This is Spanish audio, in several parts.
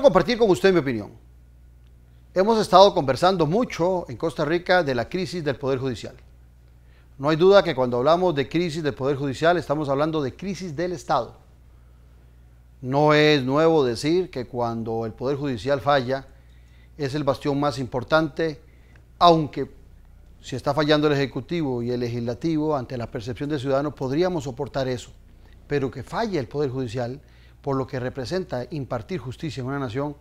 quiero compartir con usted mi opinión. Hemos estado conversando mucho en Costa Rica de la crisis del Poder Judicial. No hay duda que cuando hablamos de crisis del Poder Judicial estamos hablando de crisis del Estado. No es nuevo decir que cuando el Poder Judicial falla es el bastión más importante, aunque si está fallando el Ejecutivo y el Legislativo, ante la percepción del ciudadano podríamos soportar eso, pero que falle el Poder Judicial, por lo que representa impartir justicia en una nación,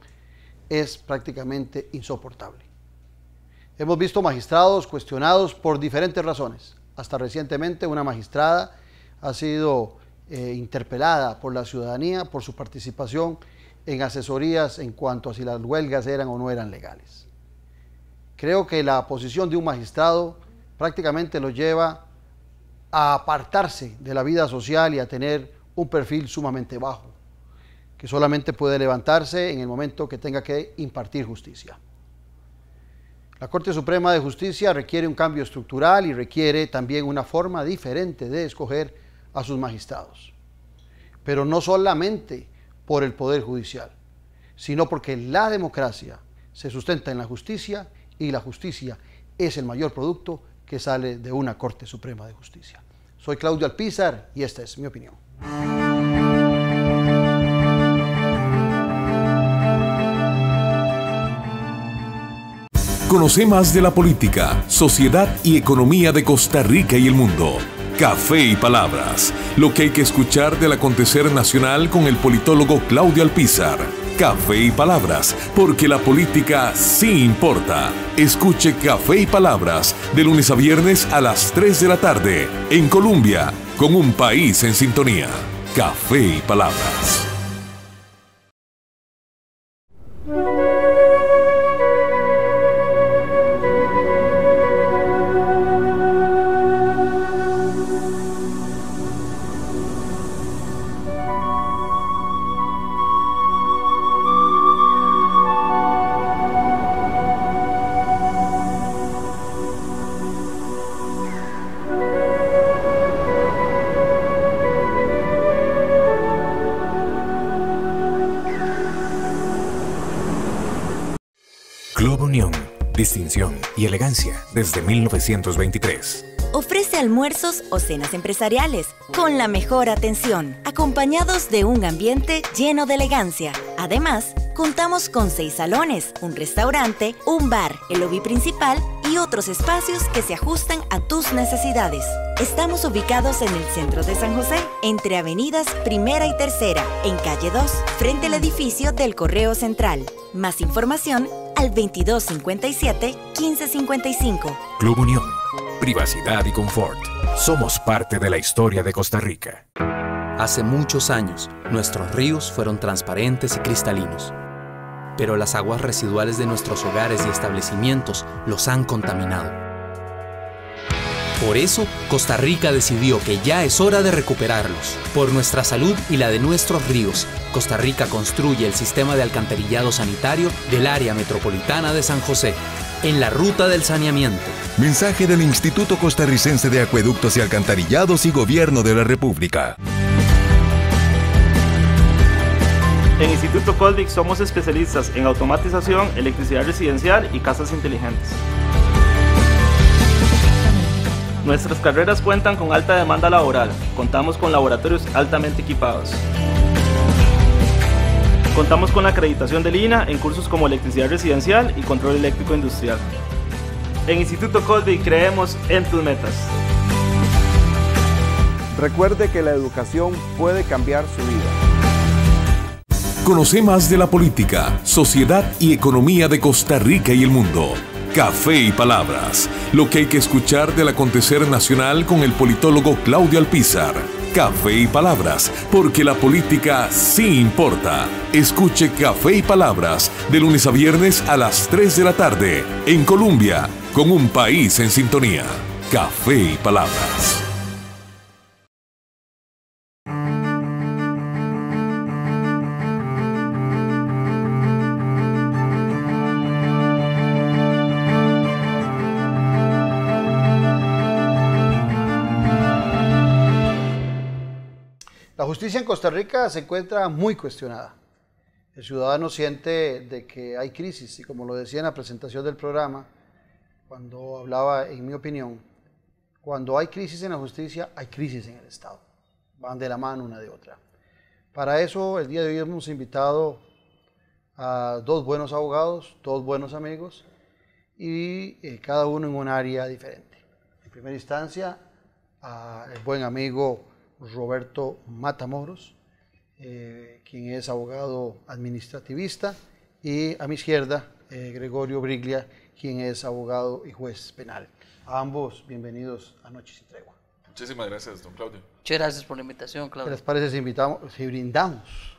es prácticamente insoportable. Hemos visto magistrados cuestionados por diferentes razones. Hasta recientemente una magistrada ha sido interpelada por la ciudadanía por su participación en asesorías en cuanto a si las huelgas eran o no eran legales. Creo que la posición de un magistrado prácticamente lo lleva a apartarse de la vida social y a tener un perfil sumamente bajo, que solamente puede levantarse en el momento que tenga que impartir justicia. La Corte Suprema de Justicia requiere un cambio estructural y requiere también una forma diferente de escoger a sus magistrados. Pero no solamente por el Poder Judicial, sino porque la democracia se sustenta en la justicia y la justicia es el mayor producto que sale de una Corte Suprema de Justicia. Soy Claudio Alpizar y esta es mi opinión. Conoce más de la política, sociedad y economía de Costa Rica y el mundo. Café y Palabras, lo que hay que escuchar del acontecer nacional con el politólogo Claudio Alpizar. Café y Palabras, porque la política sí importa. Escuche Café y Palabras de lunes a viernes a las 3 de la tarde en Colombia, con un país en sintonía. Café y Palabras. Club Unión, distinción y elegancia desde 1923. Ofrece almuerzos o cenas empresariales con la mejor atención, acompañados de un ambiente lleno de elegancia. Además, contamos con 6 salones, un restaurante, un bar, el lobby principal y otros espacios que se ajustan a tus necesidades. Estamos ubicados en el centro de San José, entre avenidas Primera y Tercera, en calle 2, frente al edificio del Correo Central. Más información al 2257-1555. Club Unión, privacidad y confort. Somos parte de la historia de Costa Rica. Hace muchos años, nuestros ríos fueron transparentes y cristalinos. Pero las aguas residuales de nuestros hogares y establecimientos los han contaminado. Por eso, Costa Rica decidió que ya es hora de recuperarlos. Por nuestra salud y la de nuestros ríos, Costa Rica construye el sistema de alcantarillado sanitario del área metropolitana de San José, en la ruta del saneamiento. Mensaje del Instituto Costarricense de Acueductos y Alcantarillados y Gobierno de la República. En Instituto Colvic somos especialistas en automatización, electricidad residencial y casas inteligentes. Nuestras carreras cuentan con alta demanda laboral. Contamos con laboratorios altamente equipados. Contamos con la acreditación del INAH en cursos como electricidad residencial y control eléctrico industrial. En Instituto Colvic creemos en tus metas. Recuerde que la educación puede cambiar su vida. Conoce más de la política, sociedad y economía de Costa Rica y el mundo. Café y Palabras, lo que hay que escuchar del acontecer nacional con el politólogo Claudio Alpizar. Café y Palabras, porque la política sí importa. Escuche Café y Palabras de lunes a viernes a las 3 de la tarde en Colombia, con un país en sintonía. Café y Palabras. La justicia en Costa Rica se encuentra muy cuestionada. El ciudadano siente de que hay crisis y como lo decía en la presentación del programa, cuando hablaba, en mi opinión, cuando hay crisis en la justicia, hay crisis en el Estado. Van de la mano una de otra. Para eso, el día de hoy hemos invitado a dos buenos abogados, dos buenos amigos y cada uno en un área diferente. En primera instancia, al buen amigo Roberto Matamoros, quien es abogado administrativista, y a mi izquierda, Gregorio Briglia, quien es abogado y juez penal. A ambos, bienvenidos a Noches sin Tregua. Muchísimas gracias, don Claudio. Muchas gracias por la invitación, Claudio. ¿Qué les parece si brindamos?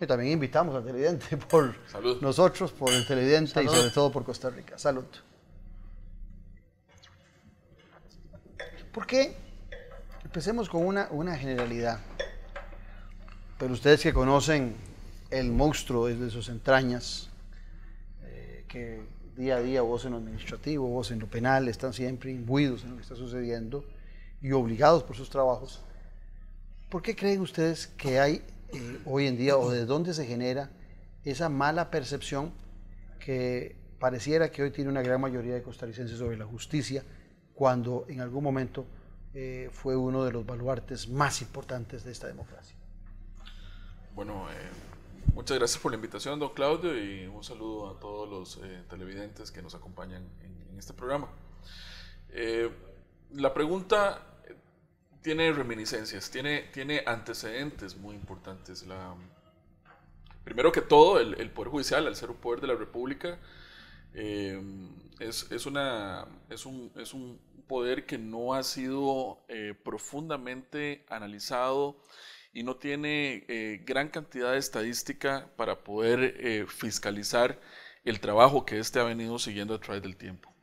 Y también invitamos al televidente por Salud. Nosotros, por el televidente. Salud. Y sobre todo por Costa Rica. Salud. ¿Por qué? Empecemos con una generalidad. Pero ustedes que conocen el monstruo desde sus entrañas, que día a día, vos en lo administrativo, vos en lo penal, están siempre imbuidos en lo que está sucediendo y obligados por sus trabajos. ¿Por qué creen ustedes que hay hoy en día, o de dónde se genera esa mala percepción que pareciera que hoy tiene una gran mayoría de costarricenses sobre la justicia, cuando en algún momento fue uno de los baluartes más importantes de esta democracia? Bueno, muchas gracias por la invitación, don Claudio, y un saludo a todos los televidentes que nos acompañan en este programa. La pregunta tiene reminiscencias, tiene antecedentes muy importantes. Primero que todo, el Poder Judicial, al ser un poder de la República, es un poder que no ha sido profundamente analizado y no tiene gran cantidad de estadística para poder fiscalizar el trabajo que éste ha venido siguiendo a través del tiempo.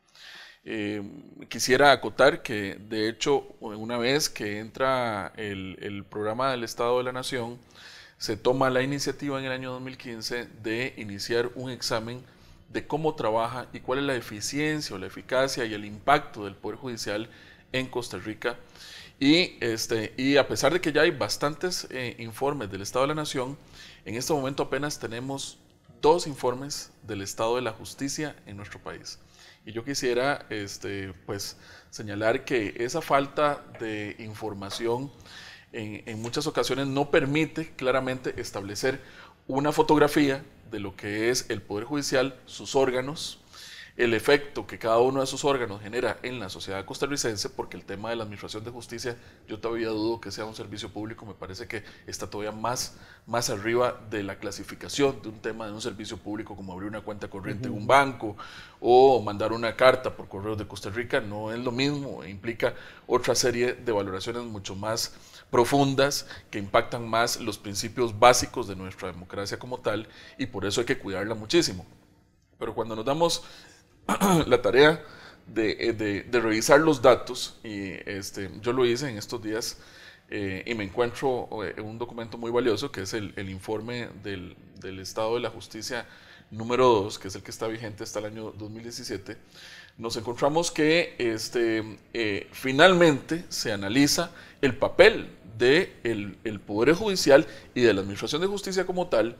Quisiera acotar que, de hecho, una vez que entra el programa del Estado de la Nación, se toma la iniciativa en el año 2015 de iniciar un examen de cómo trabaja y cuál es la eficiencia o la eficacia y el impacto del Poder Judicial en Costa Rica. Y a pesar de que ya hay bastantes informes del Estado de la Nación, en este momento apenas tenemos 2 informes del estado de la justicia en nuestro país. Y yo quisiera pues, señalar que esa falta de información en muchas ocasiones no permite claramente establecer una fotografía de lo que es el Poder Judicial, sus órganos, el efecto que cada uno de sus órganos genera en la sociedad costarricense, porque el tema de la administración de justicia, yo todavía dudo que sea un servicio público, me parece que está todavía más arriba de la clasificación de un tema de un servicio público, como abrir una cuenta corriente en un banco o mandar una carta por correos de Costa Rica. No es lo mismo, implica otra serie de valoraciones mucho más profundas que impactan más los principios básicos de nuestra democracia como tal, y por eso hay que cuidarla muchísimo. Pero cuando nos damos la tarea de revisar los datos, y yo lo hice en estos días y me encuentro un documento muy valioso que es el informe del Estado de la Justicia número 2, que es el que está vigente hasta el año 2017, nos encontramos que finalmente se analiza el papel del Poder Judicial y de la Administración de Justicia como tal,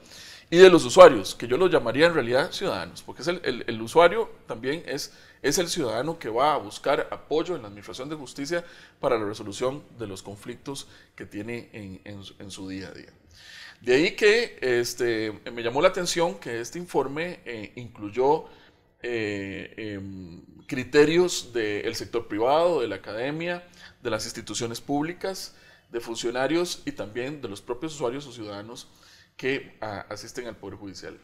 y de los usuarios, que yo los llamaría en realidad ciudadanos, porque es el usuario también es el ciudadano que va a buscar apoyo en la administración de justicia para la resolución de los conflictos que tiene en su día a día. De ahí que me llamó la atención que este informe incluyó criterios del sector privado, de la academia, de las instituciones públicas, de funcionarios y también de los propios usuarios o ciudadanos que asisten al Poder Judicial.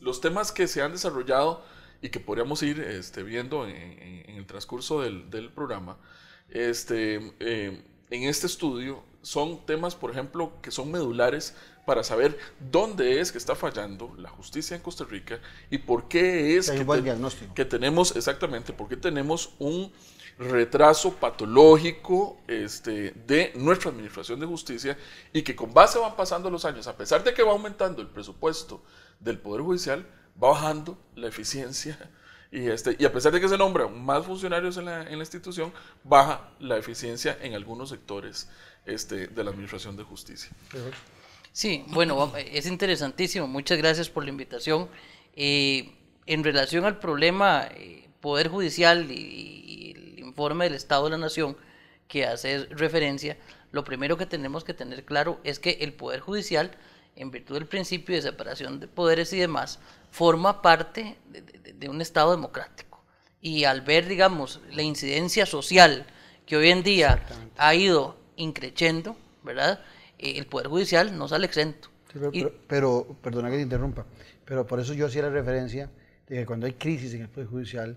Los temas que se han desarrollado y que podríamos ir viendo en el transcurso del programa, en este estudio son temas, por ejemplo, que son medulares para saber dónde es que está fallando la justicia en Costa Rica y por qué es que tenemos, exactamente, por qué tenemos un retraso patológico de nuestra administración de justicia, y que con base van pasando los años, a pesar de que va aumentando el presupuesto del Poder Judicial, va bajando la eficiencia, y a pesar de que se nombran más funcionarios en la institución, baja la eficiencia en algunos sectores de la administración de justicia. Sí, bueno, es interesantísimo. Muchas gracias por la invitación. En relación al problema Poder Judicial y el informe del Estado de la Nación que hace referencia, lo primero que tenemos que tener claro es que el Poder Judicial, en virtud del principio de separación de poderes y demás, forma parte de un Estado democrático. Y al ver, digamos, la incidencia social que hoy en día ha ido increciendo, ¿verdad? El Poder Judicial no sale exento. Sí, pero, perdona que te interrumpa, pero por eso yo hacía la referencia de que cuando hay crisis en el Poder Judicial,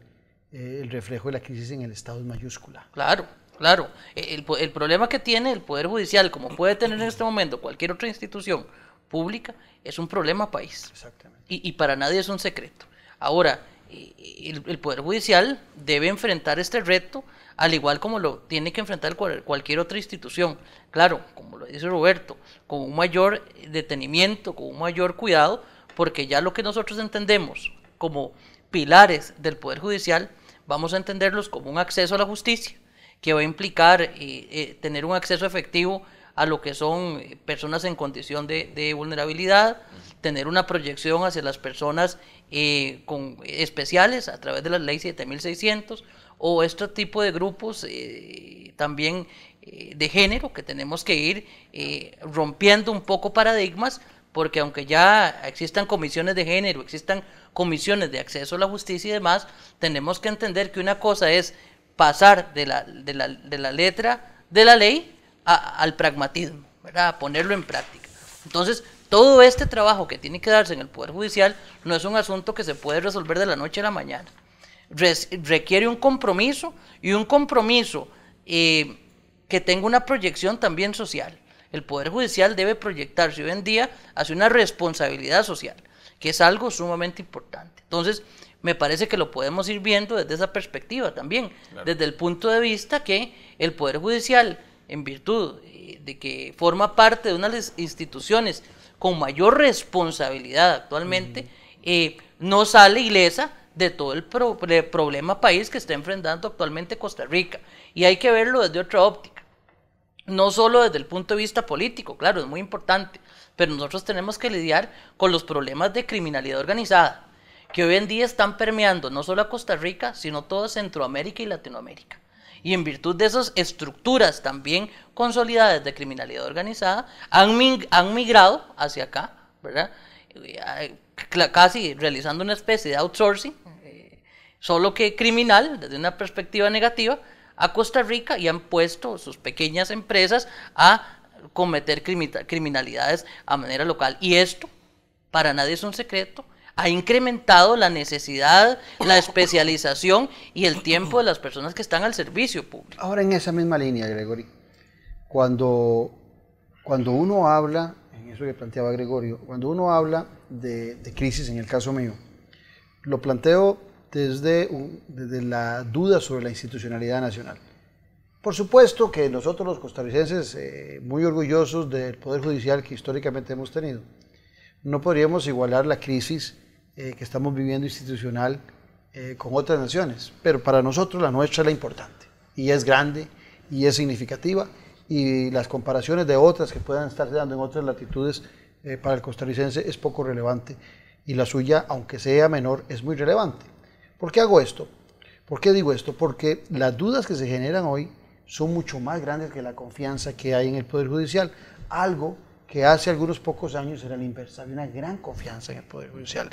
el reflejo de la crisis en el Estado es mayúscula. Claro, claro. El problema que tiene el Poder Judicial, como puede tener en este momento cualquier otra institución pública, es un problema país. Exactamente. Y para nadie es un secreto. Ahora, el Poder Judicial debe enfrentar este reto al igual como lo tiene que enfrentar cualquier otra institución. Claro, como lo dice Roberto, con un mayor detenimiento, con un mayor cuidado, porque ya lo que nosotros entendemos como pilares del Poder Judicial, vamos a entenderlos como un acceso a la justicia, que va a implicar tener un acceso efectivo a lo que son personas en condición de vulnerabilidad, tener una proyección hacia las personas con especiales a través de la ley 7600, o este tipo de grupos también de género, que tenemos que ir rompiendo un poco paradigmas, porque aunque ya existan comisiones de género, existan comisiones de acceso a la justicia y demás, tenemos que entender que una cosa es pasar de la letra de la ley al pragmatismo, ¿verdad? A ponerlo en práctica. Entonces, todo este trabajo que tiene que darse en el Poder Judicial no es un asunto que se puede resolver de la noche a la mañana. Requiere un compromiso, y un compromiso que tenga una proyección también social. El Poder Judicial debe proyectarse hoy en día hacia una responsabilidad social, que es algo sumamente importante. Entonces, me parece que lo podemos ir viendo desde esa perspectiva también, claro, desde el punto de vista que el Poder Judicial, en virtud de que forma parte de unas instituciones con mayor responsabilidad actualmente, no sale ilesa de todo el problema país que está enfrentando actualmente Costa Rica. Y hay que verlo desde otra óptica, no solo desde el punto de vista político, claro, es muy importante, pero nosotros tenemos que lidiar con los problemas de criminalidad organizada, que hoy en día están permeando no solo a Costa Rica, sino toda Centroamérica y Latinoamérica. Y en virtud de esas estructuras también consolidadas de criminalidad organizada, han migrado hacia acá, ¿verdad? Casi realizando una especie de outsourcing, solo que criminal, desde una perspectiva negativa, a Costa Rica, y han puesto sus pequeñas empresas a cometer criminalidades a manera local. Y esto, para nadie es un secreto, ha incrementado la necesidad, la especialización y el tiempo de las personas que están al servicio público. Ahora, en esa misma línea, Gregory, cuando uno habla, en eso que planteaba Gregorio, cuando uno habla de crisis, en el caso mío, lo planteo desde la duda sobre la institucionalidad nacional. Por supuesto que nosotros los costarricenses, muy orgullosos del Poder Judicial que históricamente hemos tenido, no podríamos igualar la crisis que estamos viviendo institucional con otras naciones, pero para nosotros la nuestra es la importante, y es grande, y es significativa, y las comparaciones de otras que puedan estarse dando en otras latitudes para el costarricense es poco relevante, y la suya, aunque sea menor, es muy relevante. ¿Por qué hago esto? ¿Por qué digo esto? Porque las dudas que se generan hoy son mucho más grandes que la confianza que hay en el Poder Judicial, algo que hace algunos pocos años era la inversa, había una gran confianza en el Poder Judicial.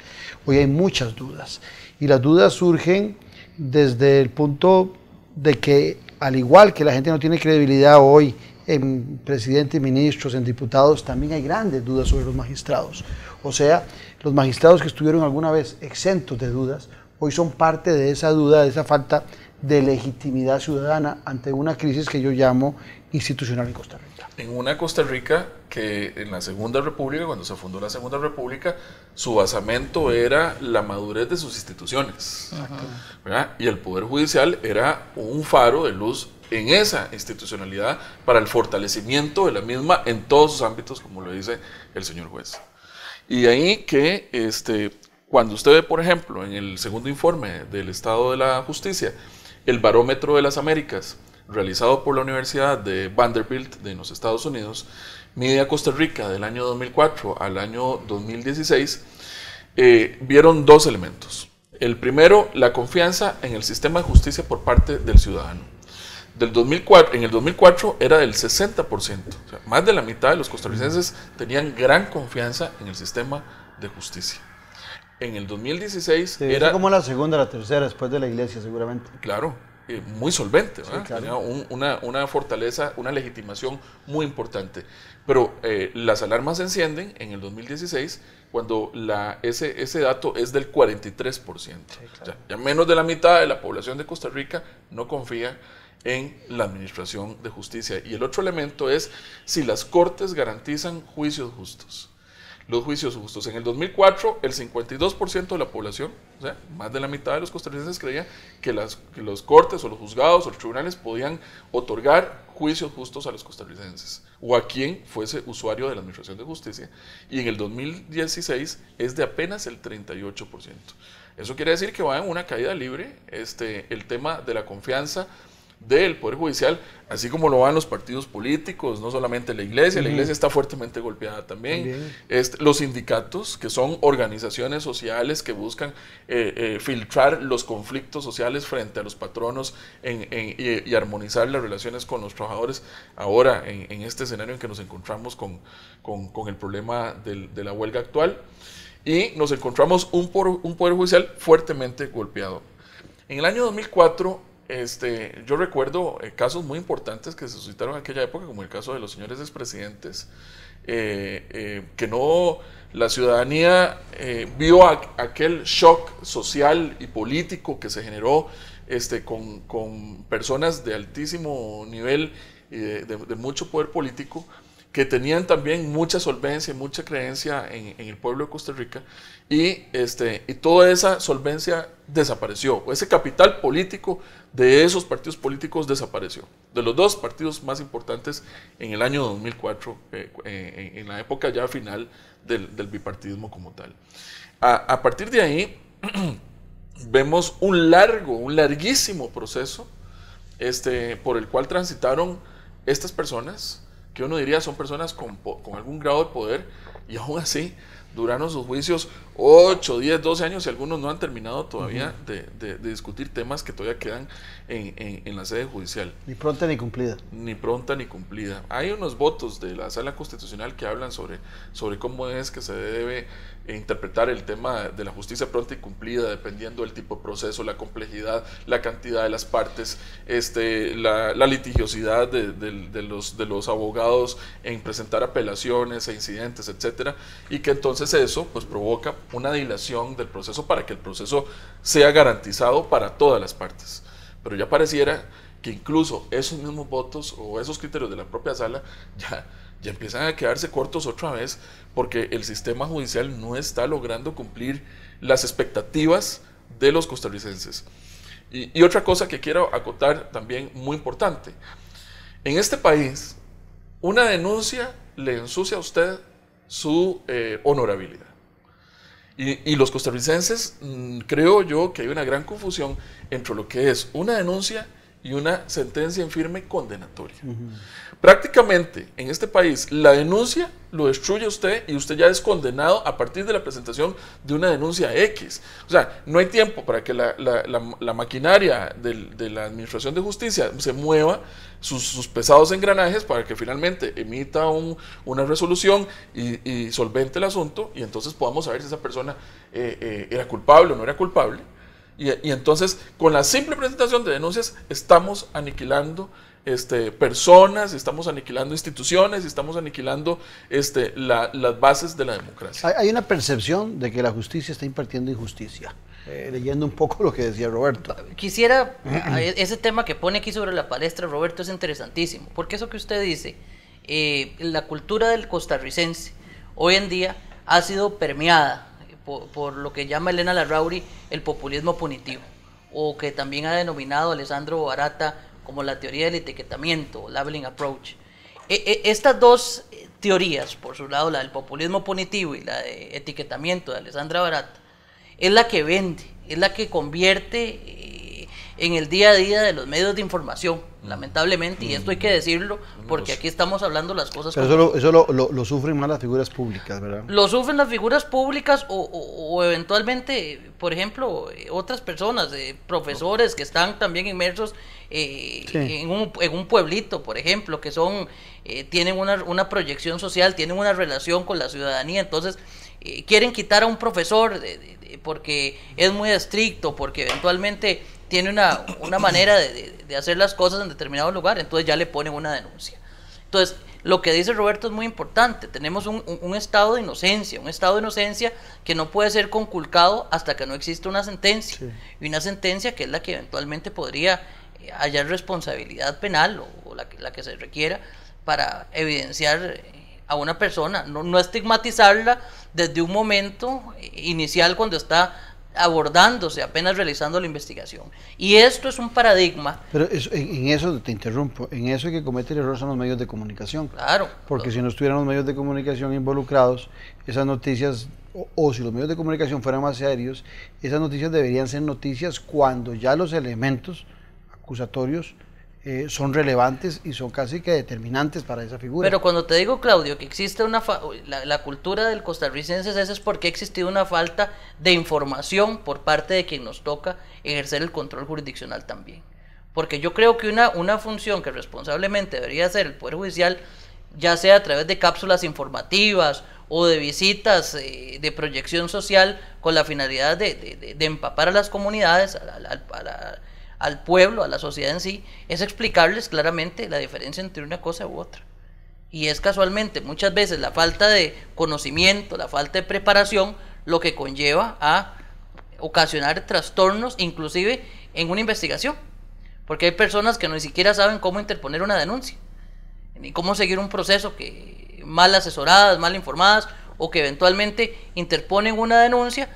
Hoy hay muchas dudas, y las dudas surgen desde el punto de que, al igual que la gente no tiene credibilidad hoy en presidentes, ministros, en diputados, también hay grandes dudas sobre los magistrados. O sea, los magistrados que estuvieron alguna vez exentos de dudas, hoy son parte de esa duda, de esa falta de legitimidad ciudadana ante una crisis que yo llamo institucional en Costa Rica. En una Costa Rica que en la Segunda República, cuando se fundó la Segunda República, su basamento era la madurez de sus instituciones, ¿verdad? Y el Poder Judicial era un faro de luz en esa institucionalidad para el fortalecimiento de la misma en todos sus ámbitos, como lo dice el señor juez. Y de ahí que cuando usted ve, por ejemplo, en el segundo informe del Estado de la Justicia, el Barómetro de las Américas realizado por la Universidad de Vanderbilt de los Estados Unidos, mide a Costa Rica del año 2004 al año 2016, vieron dos elementos. El primero, la confianza en el sistema de justicia por parte del ciudadano. En el 2004 era del 60%, o sea, más de la mitad de los costarricenses tenían gran confianza en el sistema de justicia. En el 2016 sí, era como la segunda o la tercera después de la iglesia seguramente. Claro, muy solvente, ¿verdad? Sí, claro. Tenía una fortaleza, una legitimación muy importante. Pero las alarmas se encienden en el 2016 cuando ese dato es del 43%. Sí, claro. O sea, ya menos de la mitad de la población de Costa Rica no confía en la administración de justicia. Y el otro elemento es si las cortes garantizan juicios justos. Los juicios justos. En el 2004, el 52% de la población, o sea, más de la mitad de los costarricenses creía que los cortes o los juzgados o los tribunales podían otorgar juicios justos a los costarricenses o a quien fuese usuario de la administración de justicia. Y en el 2016 es de apenas el 38%. Eso quiere decir que va en una caída libre el tema de la confianza del Poder Judicial, así como lo van los partidos políticos, no solamente la iglesia está fuertemente golpeada también. Los sindicatos, que son organizaciones sociales que buscan filtrar los conflictos sociales frente a los patronos y armonizar las relaciones con los trabajadores, ahora en este escenario en que nos encontramos con el problema de la huelga actual, y nos encontramos un Poder Judicial fuertemente golpeado. En el año 2004, yo recuerdo casos muy importantes que se suscitaron en aquella época, como el caso de los señores expresidentes, que no, la ciudadanía vio aquel shock social y político que se generó con personas de altísimo nivel y de mucho poder político, que tenían también mucha solvencia y mucha creencia en el pueblo de Costa Rica, y toda esa solvencia desapareció, ese capital político de esos partidos políticos desapareció, de los dos partidos más importantes en el año 2004, en la época ya final del bipartidismo como tal. A partir de ahí vemos un larguísimo proceso por el cual transitaron estas personas, que uno diría son personas con algún grado de poder, y aún así duraron sus juicios 8, 10, 12 años, y algunos no han terminado todavía de discutir temas que todavía quedan en la sede judicial. Ni pronta ni cumplida. Ni pronta ni cumplida. Hay unos votos de la Sala Constitucional que hablan sobre cómo es que se debe interpretar el tema de la justicia pronta y cumplida, dependiendo del tipo de proceso, la complejidad, la cantidad de las partes, la litigiosidad de los abogados en presentar apelaciones e incidentes, etcétera, y que entonces eso pues provoca una dilación del proceso para que el proceso sea garantizado para todas las partes. Pero ya pareciera que incluso esos mismos votos o esos criterios de la propia sala ya empiezan a quedarse cortos otra vez, porque el sistema judicial no está logrando cumplir las expectativas de los costarricenses. Y otra cosa que quiero acotar también muy importante: en este país una denuncia le ensucia a usted su honorabilidad. Y los costarricenses, creo yo que hay una gran confusión entre lo que es una denuncia y una sentencia en firme condenatoria. Prácticamente en este país la denuncia lo destruye usted y usted ya es condenado a partir de la presentación de una denuncia X. O sea, no hay tiempo para que la maquinaria de la administración de justicia se mueva sus pesados engranajes para que finalmente emita una resolución y solvente el asunto, y entonces podamos saber si esa persona era culpable o no era culpable. Y entonces, con la simple presentación de denuncias, estamos aniquilando personas, estamos aniquilando instituciones, estamos aniquilando las bases de la democracia. Hay una percepción de que la justicia está impartiendo injusticia. Leyendo un poco lo que decía Roberto. Quisiera, ese tema que pone aquí sobre la palestra Roberto es interesantísimo, porque eso que usted dice, la cultura del costarricense hoy en día ha sido permeada por lo que llama Elena Larrauri el populismo punitivo, o que también ha denominado Alessandro Barata como la teoría del etiquetamiento, labeling approach. Estas dos teorías, por su lado, la del populismo punitivo y la de etiquetamiento de Alessandra Barata, es la que vende, es la que convierte en el día a día de los medios de información, lamentablemente, y esto hay que decirlo, porque aquí estamos hablando las cosas. Pero eso lo sufren más las figuras públicas, ¿verdad? Lo sufren las figuras públicas o eventualmente, por ejemplo, otras personas, profesores que están también inmersos en un pueblito, por ejemplo, que tienen una proyección social, tienen una relación con la ciudadanía, entonces quieren quitar a un profesor porque es muy estricto, porque eventualmente tiene una manera de hacer las cosas en determinado lugar, entonces ya le ponen una denuncia. Entonces, lo que dice Roberto es muy importante, tenemos un estado de inocencia que no puede ser conculcado hasta que no exista una sentencia, y una sentencia que es la que eventualmente podría hallar responsabilidad penal o la que se requiera para evidenciar a una persona, no estigmatizarla desde un momento inicial cuando está abordándose, apenas realizando la investigación. Y esto es un paradigma. Pero en eso te interrumpo, en eso hay que cometer errores son los medios de comunicación. Claro. Porque si no estuvieran los medios de comunicación involucrados, esas noticias, o si los medios de comunicación fueran más serios, esas noticias deberían ser noticias cuando ya los elementos acusatorios son relevantes y son casi que determinantes para esa figura. Pero cuando te digo, Claudio, que existe la cultura del costarricense, eso es porque ha existido una falta de información por parte de quien nos toca ejercer el control jurisdiccional también. Porque yo creo que una función que responsablemente debería hacer el Poder Judicial, ya sea a través de cápsulas informativas o de visitas de proyección social con la finalidad de empapar a las comunidades, al pueblo, a la sociedad en sí, es explicarles claramente la diferencia entre una cosa u otra. Y es casualmente muchas veces la falta de conocimiento, la falta de preparación, lo que conlleva a ocasionar trastornos, inclusive en una investigación. Porque hay personas que ni siquiera saben cómo interponer una denuncia, ni cómo seguir un proceso, que mal asesoradas, mal informadas, o que eventualmente interponen una denuncia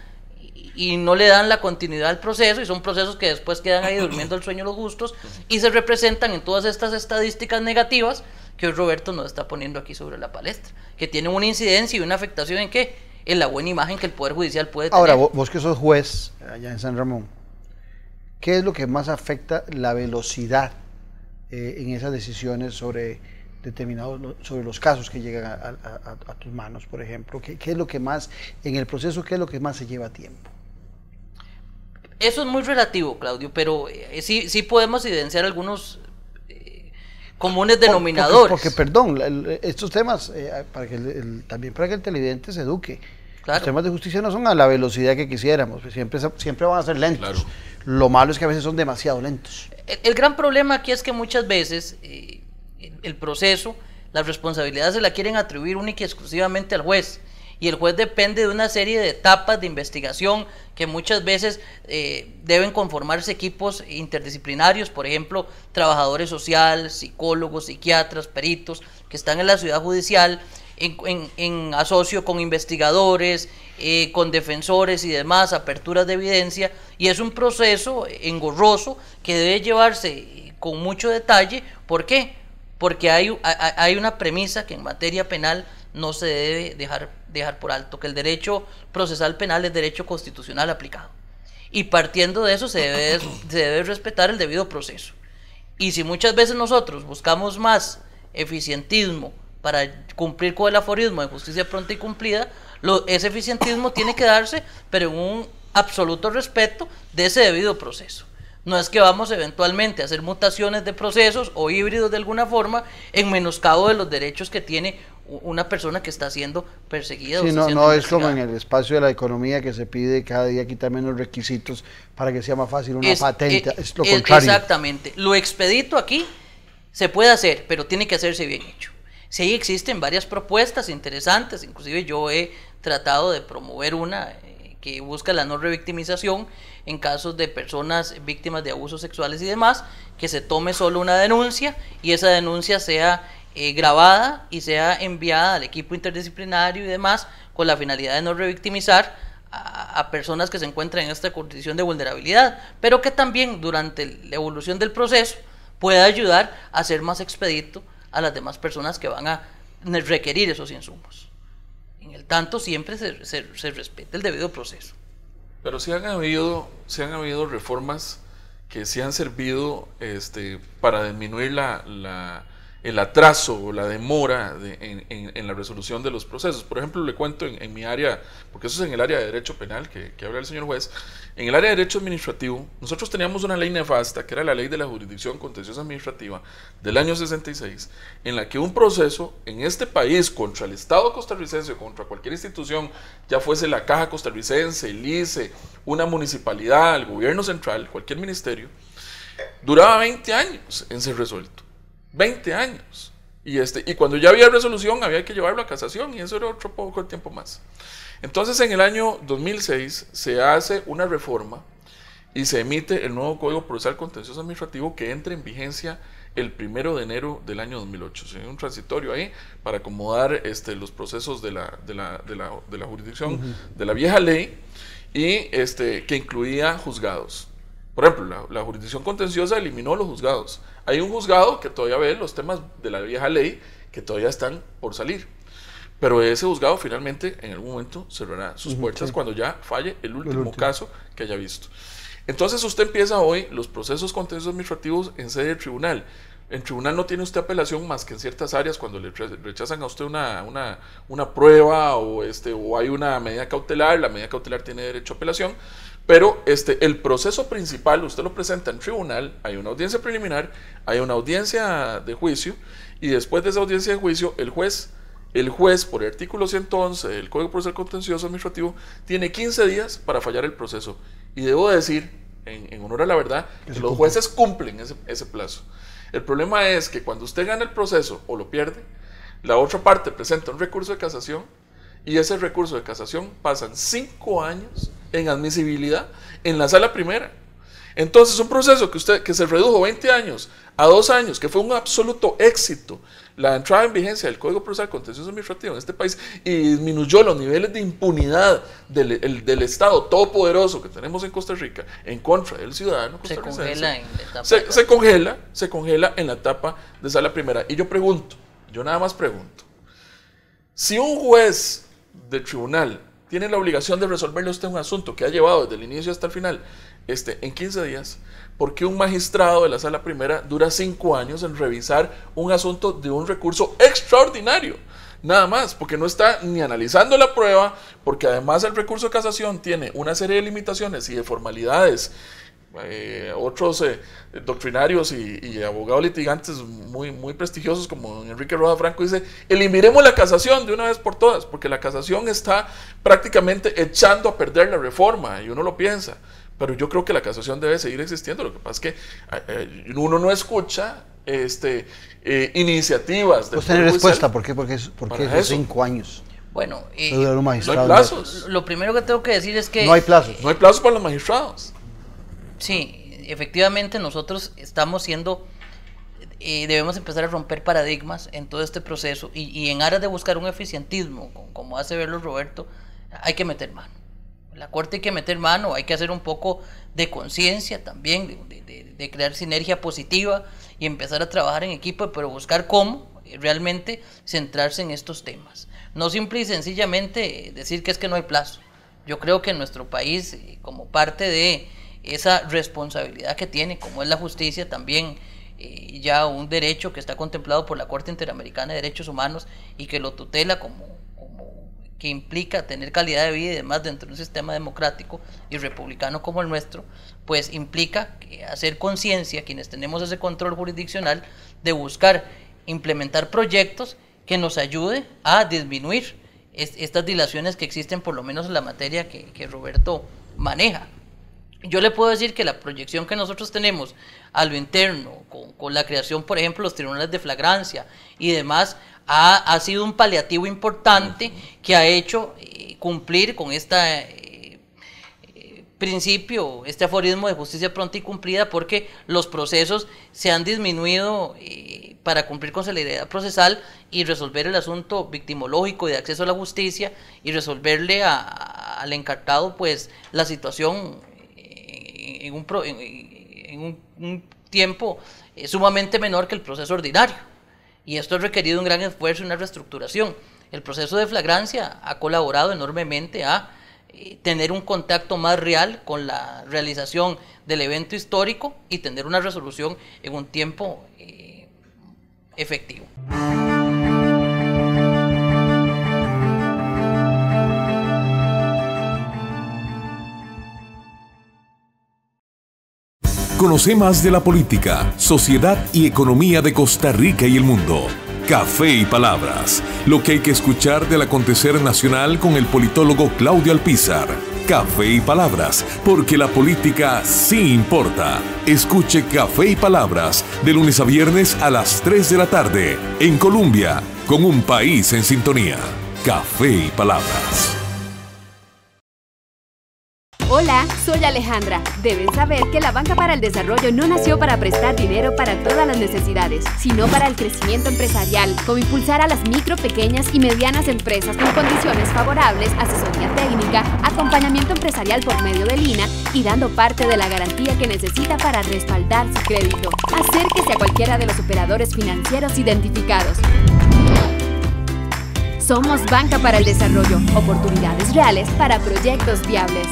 y no le dan la continuidad al proceso, y son procesos que después quedan ahí durmiendo el sueño de los justos y se representan en todas estas estadísticas negativas que hoy Roberto nos está poniendo aquí sobre la palestra, que tienen una incidencia y una afectación ¿en qué? En la buena imagen que el Poder Judicial puede tener. Ahora, vos que sos juez allá en San Ramón, ¿qué es lo que más afecta la velocidad en esas decisiones sobre sobre los casos que llegan a tus manos, por ejemplo? ¿Qué es lo que más, en el proceso, qué es lo que más se lleva tiempo? Eso es muy relativo, Claudio, pero sí podemos evidenciar algunos comunes denominadores. Porque perdón, estos temas, también para que el televidente se eduque, claro. Los temas de justicia no son a la velocidad que quisiéramos, pues siempre van a ser lentos. Claro. Lo malo es que a veces son demasiado lentos. El gran problema aquí es que muchas veces el proceso, las responsabilidades se la quieren atribuir única y exclusivamente al juez, y el juez depende de una serie de etapas de investigación que muchas veces deben conformarse equipos interdisciplinarios, por ejemplo, trabajadores sociales, psicólogos, psiquiatras, peritos, que están en la ciudad judicial, en asocio con investigadores, con defensores y demás, aperturas de evidencia, y es un proceso engorroso que debe llevarse con mucho detalle. ¿Por qué? Porque hay una premisa que en materia penal no se debe dejar por alto, que el derecho procesal penal es derecho constitucional aplicado, y partiendo de eso se debe respetar el debido proceso. Y si muchas veces nosotros buscamos más eficientismo para cumplir con el aforismo de justicia pronta y cumplida, ese eficientismo tiene que darse, pero en un absoluto respeto de ese debido proceso. No es que vamos eventualmente a hacer mutaciones de procesos o híbridos de alguna forma en menoscabo de los derechos que tiene una persona que está siendo perseguida. Sí, no es como en el espacio de la economía que se pide cada día quitar menos requisitos para que sea más fácil una patente, es lo contrario. Exactamente, lo expedito aquí se puede hacer, pero tiene que hacerse bien hecho. Sí existen varias propuestas interesantes, inclusive yo he tratado de promover una que busca la no revictimización en casos de personas víctimas de abusos sexuales y demás, que se tome solo una denuncia y esa denuncia sea grabada y sea enviada al equipo interdisciplinario y demás, con la finalidad de no revictimizar a personas que se encuentran en esta condición de vulnerabilidad, pero que también durante la evolución del proceso pueda ayudar a ser más expedito a las demás personas que van a requerir esos insumos. En el tanto siempre se respeta el debido proceso. Pero sí han habido reformas que sí han servido para disminuir el atraso o la demora en la resolución de los procesos. Por ejemplo, le cuento en mi área, porque eso es en el área de derecho penal que habla el señor juez. En el área de derecho administrativo, nosotros teníamos una ley nefasta, que era la ley de la jurisdicción contenciosa administrativa del año 66, en la que un proceso en este país contra el Estado costarricense o contra cualquier institución, ya fuese la Caja Costarricense, el ICE, una municipalidad, el gobierno central, cualquier ministerio, duraba 20 años en ser resuelto. 20 años. Y cuando ya había resolución había que llevarlo a casación, y eso era otro poco de tiempo más. Entonces en el año 2006 se hace una reforma y se emite el nuevo Código Procesal Contencioso Administrativo, que entra en vigencia el 1 de enero del año 2008. Hay un transitorio ahí para acomodar los procesos de la jurisdicción de la vieja ley, y que incluía juzgados. Por ejemplo, la jurisdicción contenciosa eliminó los juzgados. Hay un juzgado que todavía ve los temas de la vieja ley que todavía están por salir. Pero ese juzgado finalmente en algún momento cerrará sus puertas cuando ya falle el último caso que haya visto. Entonces usted empieza hoy los procesos contenciosos administrativos en sede de tribunal. En tribunal no tiene usted apelación más que en ciertas áreas, cuando le rechazan a usted una prueba o hay una medida cautelar. La medida cautelar tiene derecho a apelación. Pero el proceso principal usted lo presenta en tribunal, hay una audiencia preliminar, hay una audiencia de juicio, y después de esa audiencia de juicio el juez por el artículo 111 del Código Procesal Contencioso Administrativo tiene 15 días para fallar el proceso. Y debo decir, en honor a la verdad, que los jueces cumplen ese plazo. El problema es que cuando usted gana el proceso o lo pierde, la otra parte presenta un recurso de casación, y ese recurso de casación pasan 5 años en admisibilidad en la sala primera. Entonces un proceso que se redujo 20 años a 2 años, que fue un absoluto éxito la entrada en vigencia del Código Procesal Contencioso Administrativo en este país, y disminuyó los niveles de impunidad del Estado todopoderoso que tenemos en Costa Rica en contra del ciudadano costarricense, se congela en la etapa de sala primera. Y yo nada más pregunto, si un juez de tribunal tiene la obligación de resolverle a usted un asunto que ha llevado desde el inicio hasta el final en 15 días, ¿por qué un magistrado de la sala primera dura 5 años en revisar un asunto de un recurso extraordinario? Nada más, porque no está ni analizando la prueba, porque además el recurso de casación tiene una serie de limitaciones y de formalidades. Otros doctrinarios y abogados litigantes muy prestigiosos como Enrique Rojas Franco dice: eliminemos la casación de una vez por todas, porque la casación está prácticamente echando a perder la reforma, y uno lo piensa. Pero yo creo que la casación debe seguir existiendo. Lo que pasa es que uno no escucha iniciativas de... Pues tener respuesta, ¿por qué esos 5 años? Bueno, no hay plazos. Lo primero que tengo que decir es que... No hay plazos. No hay plazos para los magistrados. Sí, efectivamente nosotros estamos debemos empezar a romper paradigmas en todo este proceso, y en aras de buscar un eficientismo, como hace verlo Roberto, hay que meter mano. La Corte hay que meter mano, hay que hacer un poco de conciencia también, de crear sinergia positiva y empezar a trabajar en equipo, pero buscar cómo realmente centrarse en estos temas. No simple y sencillamente decir que es que no hay plazo. Yo creo que en nuestro país, como parte de esa responsabilidad que tiene, como es la justicia, también ya un derecho que está contemplado por la Corte Interamericana de Derechos Humanos y que lo tutela como que implica tener calidad de vida y demás dentro de un sistema democrático y republicano como el nuestro, pues implica hacer conciencia, quienes tenemos ese control jurisdiccional, de buscar implementar proyectos que nos ayude a disminuir estas dilaciones que existen, por lo menos en la materia que Roberto maneja. Yo le puedo decir que la proyección que nosotros tenemos a lo interno, con la creación, por ejemplo, los tribunales de flagrancia y demás, ha sido un paliativo importante que ha hecho cumplir con este principio, este aforismo de justicia pronta y cumplida, porque los procesos se han disminuido para cumplir con celeridad procesal y resolver el asunto victimológico y de acceso a la justicia, y resolverle al encartado pues la situación en un tiempo sumamente menor que el proceso ordinario. Y esto ha requerido un gran esfuerzo y una reestructuración. El proceso de flagrancia ha colaborado enormemente a tener un contacto más real con la realización del evento histórico y tener una resolución en un tiempo efectivo. Conoce más de la política, sociedad y economía de Costa Rica y el mundo. Café y Palabras, lo que hay que escuchar del acontecer nacional con el politólogo Claudio Alpizar. Café y Palabras, porque la política sí importa. Escuche Café y Palabras de lunes a viernes a las 3 de la tarde en Colombia, con un país en sintonía. Café y Palabras. Hola, soy Alejandra. Deben saber que la Banca para el Desarrollo no nació para prestar dinero para todas las necesidades, sino para el crecimiento empresarial, como impulsar a las micro, pequeñas y medianas empresas con condiciones favorables, asesoría técnica, acompañamiento empresarial por medio del INA y dando parte de la garantía que necesita para respaldar su crédito. Acérquese a cualquiera de los operadores financieros identificados. Somos Banca para el Desarrollo, oportunidades reales para proyectos viables.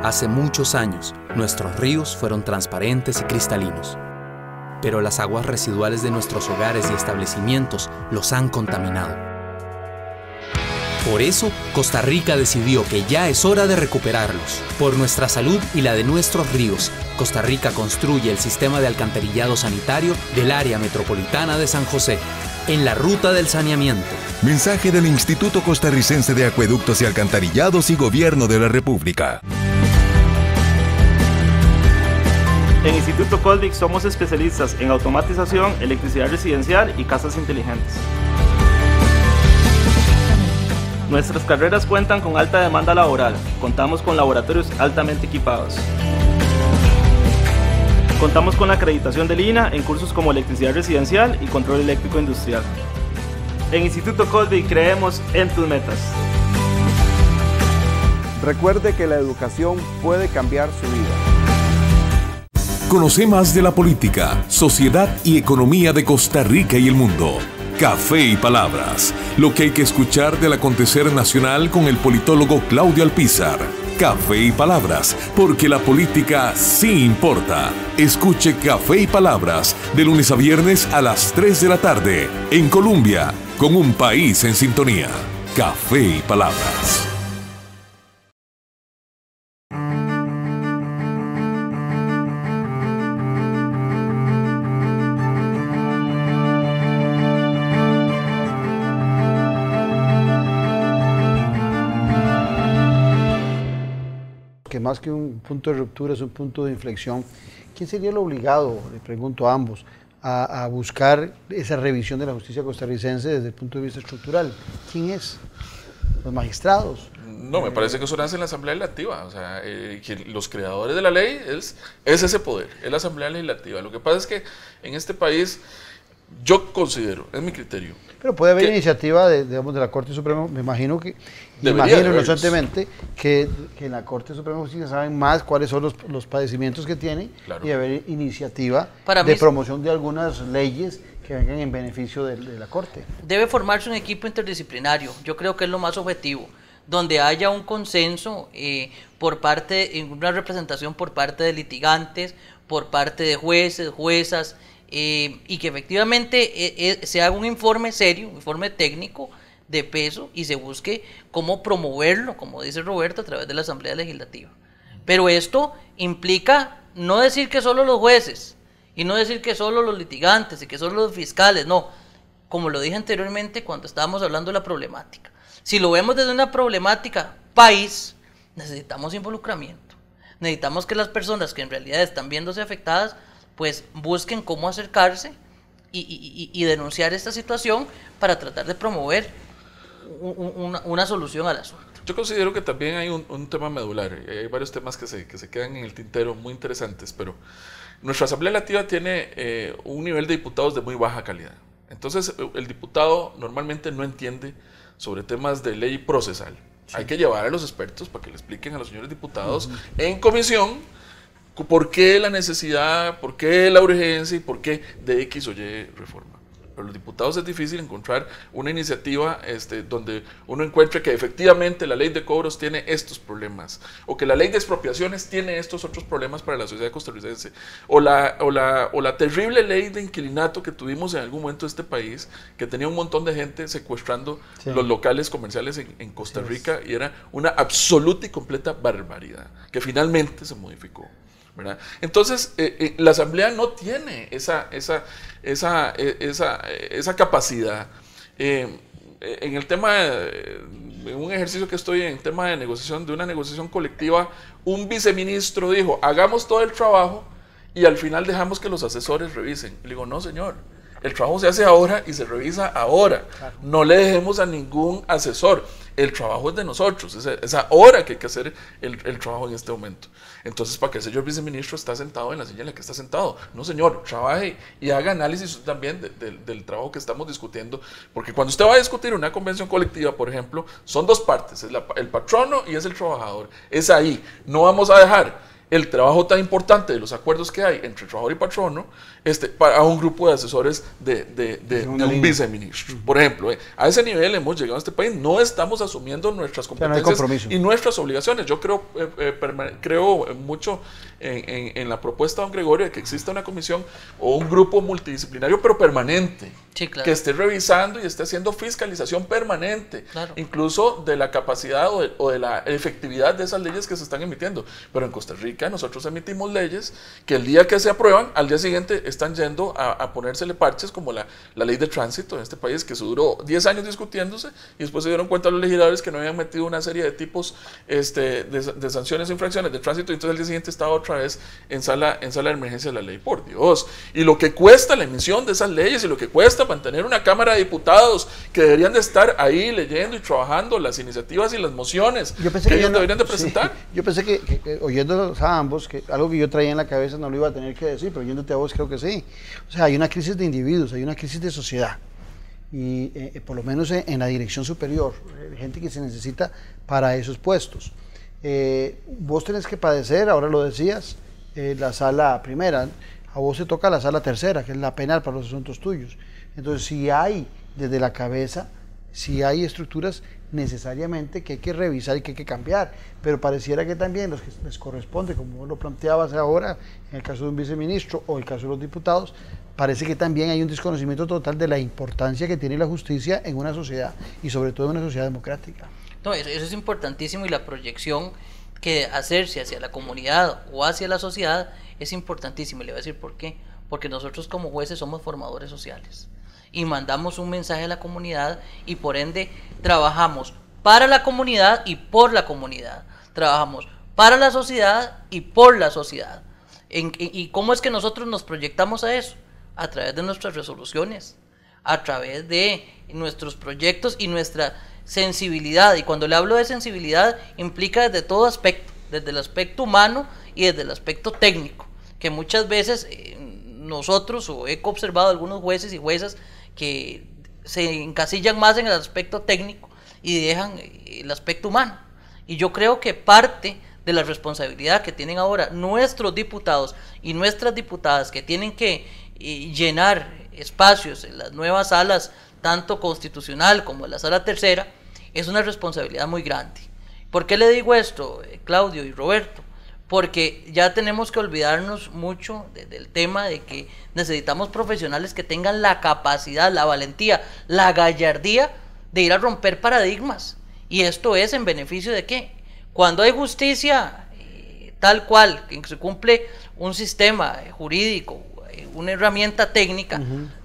Hace muchos años, nuestros ríos fueron transparentes y cristalinos, pero las aguas residuales de nuestros hogares y establecimientos los han contaminado. Por eso, Costa Rica decidió que ya es hora de recuperarlos. Por nuestra salud y la de nuestros ríos, Costa Rica construye el sistema de alcantarillado sanitario del área metropolitana de San José, en la ruta del saneamiento. Mensaje del Instituto Costarricense de Acueductos y Alcantarillados y Gobierno de la República. En Instituto Colvic somos especialistas en automatización, electricidad residencial y casas inteligentes. Nuestras carreras cuentan con alta demanda laboral. Contamos con laboratorios altamente equipados. Contamos con la acreditación del INA en cursos como electricidad residencial y control eléctrico industrial. En Instituto Colvic creemos en tus metas. Recuerde que la educación puede cambiar su vida. Conoce más de la política, sociedad y economía de Costa Rica y el mundo. Café y Palabras, lo que hay que escuchar del acontecer nacional con el politólogo Claudio Alpizar. Café y Palabras, porque la política sí importa. Escuche Café y Palabras de lunes a viernes a las 3 de la tarde en Colombia, con un país en sintonía. Café y Palabras. Que más que un punto de ruptura es un punto de inflexión. ¿Quién sería el obligado, le pregunto a ambos, a buscar esa revisión de la justicia costarricense desde el punto de vista estructural? ¿Quién es? ¿Los magistrados? No, me parece que eso nace en la Asamblea Legislativa. O sea, que los creadores de la ley es ese poder, es la Asamblea Legislativa. Lo que pasa es que en este país, yo considero, es mi criterio. Pero puede haber iniciativa de la Corte Suprema, me imagino inocentemente que en la Corte Suprema de Justicia saben más cuáles son los padecimientos que tienen, claro, y haber iniciativa de promoción de algunas leyes que vengan en beneficio de la Corte. Debe formarse un equipo interdisciplinario, yo creo que es lo más objetivo, donde haya un consenso una representación por parte de litigantes, por parte de jueces, juezas, y que efectivamente se haga un informe serio, un informe técnico de peso y se busque cómo promoverlo, como dice Roberto, a través de la Asamblea Legislativa. Pero esto implica no decir que solo los jueces y no decir que solo los litigantes y que solo los fiscales, no, como lo dije anteriormente cuando estábamos hablando de la problemática. Si lo vemos desde una problemática país, necesitamos involucramiento, necesitamos que las personas que en realidad están viéndose afectadas pues busquen cómo acercarse y denunciar esta situación para tratar de promover una solución al asunto. Yo considero que también hay un tema medular, hay varios temas que se quedan en el tintero muy interesantes, pero nuestra Asamblea Legislativa tiene un nivel de diputados de muy baja calidad. Entonces el diputado normalmente no entiende sobre temas de ley procesal. Sí. Hay que llevar a los expertos para que le expliquen a los señores diputados en comisión por qué la necesidad, por qué la urgencia y por qué de X o Y reforma. Pero los diputados es difícil encontrar una iniciativa donde uno encuentre que efectivamente la ley de cobros tiene estos problemas, o que la ley de expropiaciones tiene estos otros problemas para la sociedad costarricense, o la terrible ley de inquilinato que tuvimos en algún momento en este país, que tenía un montón de gente secuestrando los locales comerciales en Costa Rica, y era una absoluta y completa barbaridad, que finalmente se modificó, ¿verdad? Entonces, la Asamblea no tiene esa capacidad. En el tema, en un ejercicio que estoy en tema de negociación, de una negociación colectiva, un viceministro dijo, hagamos todo el trabajo y al final dejamos que los asesores revisen. Le digo, no señor, el trabajo se hace ahora y se revisa ahora. Claro. No le dejemos a ningún asesor. El trabajo es de nosotros, es ahora que hay que hacer el trabajo en este momento. Entonces, ¿para qué el señor viceministro está sentado en la silla en la que está sentado? No, señor, trabaje y haga análisis también del trabajo que estamos discutiendo, porque cuando usted va a discutir una convención colectiva, por ejemplo, son dos partes, es el patrono y es el trabajador. Es ahí, no vamos a dejar el trabajo tan importante de los acuerdos que hay entre trabajador y patrono para un grupo de asesores de un viceministro. Por ejemplo, a ese nivel hemos llegado a este país, no estamos asumiendo nuestras competencias y nuestras obligaciones. Yo creo mucho en la propuesta de don Gregorio de que exista una comisión o un grupo multidisciplinario pero permanente, sí, claro, que esté revisando y esté haciendo fiscalización permanente, claro, incluso de la capacidad o de la efectividad de esas leyes que se están emitiendo. Pero en Costa Rica nosotros emitimos leyes que el día que se aprueban, al día siguiente están yendo a ponérsele parches, como la ley de tránsito en este país, que se duró 10 años discutiéndose y después se dieron cuenta los legisladores que no habían metido una serie de tipos de sanciones e infracciones de tránsito, y entonces al día siguiente estaba otra vez en sala de emergencia de la ley. Por Dios, y lo que cuesta la emisión de esas leyes y lo que cuesta mantener una Cámara de Diputados que deberían de estar ahí leyendo y trabajando las iniciativas y las mociones que ellos deberían de presentar. Sí, yo pensé que oyéndolos a ambos, que algo que yo traía en la cabeza no lo iba a tener que decir, pero oyéndote a vos creo que sí. O sea, hay una crisis de individuos, hay una crisis de sociedad, y por lo menos en la dirección superior, gente que se necesita para esos puestos. Vos tenés que padecer, ahora lo decías, la sala primera, a vos se toca la sala tercera, que es la penal para los asuntos tuyos. Entonces, si hay desde la cabeza, si hay estructuras necesariamente que hay que revisar y que hay que cambiar, pero pareciera que también los que les corresponde, como vos lo planteabas ahora, en el caso de un viceministro o el caso de los diputados, parece que también hay un desconocimiento total de la importancia que tiene la justicia en una sociedad, y sobre todo en una sociedad democrática. No, eso es importantísimo, y la proyección que hacerse hacia la comunidad o hacia la sociedad es importantísimo. Le voy a decir por qué. Porque nosotros como jueces somos formadores sociales y mandamos un mensaje a la comunidad, y por ende trabajamos para la comunidad y por la comunidad. Trabajamos para la sociedad y por la sociedad. ¿Y cómo es que nosotros nos proyectamos a eso? A través de nuestras resoluciones, a través de nuestros proyectos y nuestra sensibilidad. Y cuando le hablo de sensibilidad, implica desde todo aspecto, desde el aspecto humano y desde el aspecto técnico, que muchas veces nosotros, o he observado algunos jueces y juezas que se encasillan más en el aspecto técnico y dejan el aspecto humano. Y yo creo que parte de la responsabilidad que tienen ahora nuestros diputados y nuestras diputadas, que tienen que llenar espacios en las nuevas salas, tanto constitucional como en la sala tercera, es una responsabilidad muy grande. ¿Por qué le digo esto, Claudio y Roberto? Porque ya tenemos que olvidarnos mucho del tema de que necesitamos profesionales que tengan la capacidad, la valentía, la gallardía de ir a romper paradigmas. ¿Y esto es en beneficio de qué? Cuando hay justicia tal cual, que se cumple un sistema jurídico, una herramienta técnica,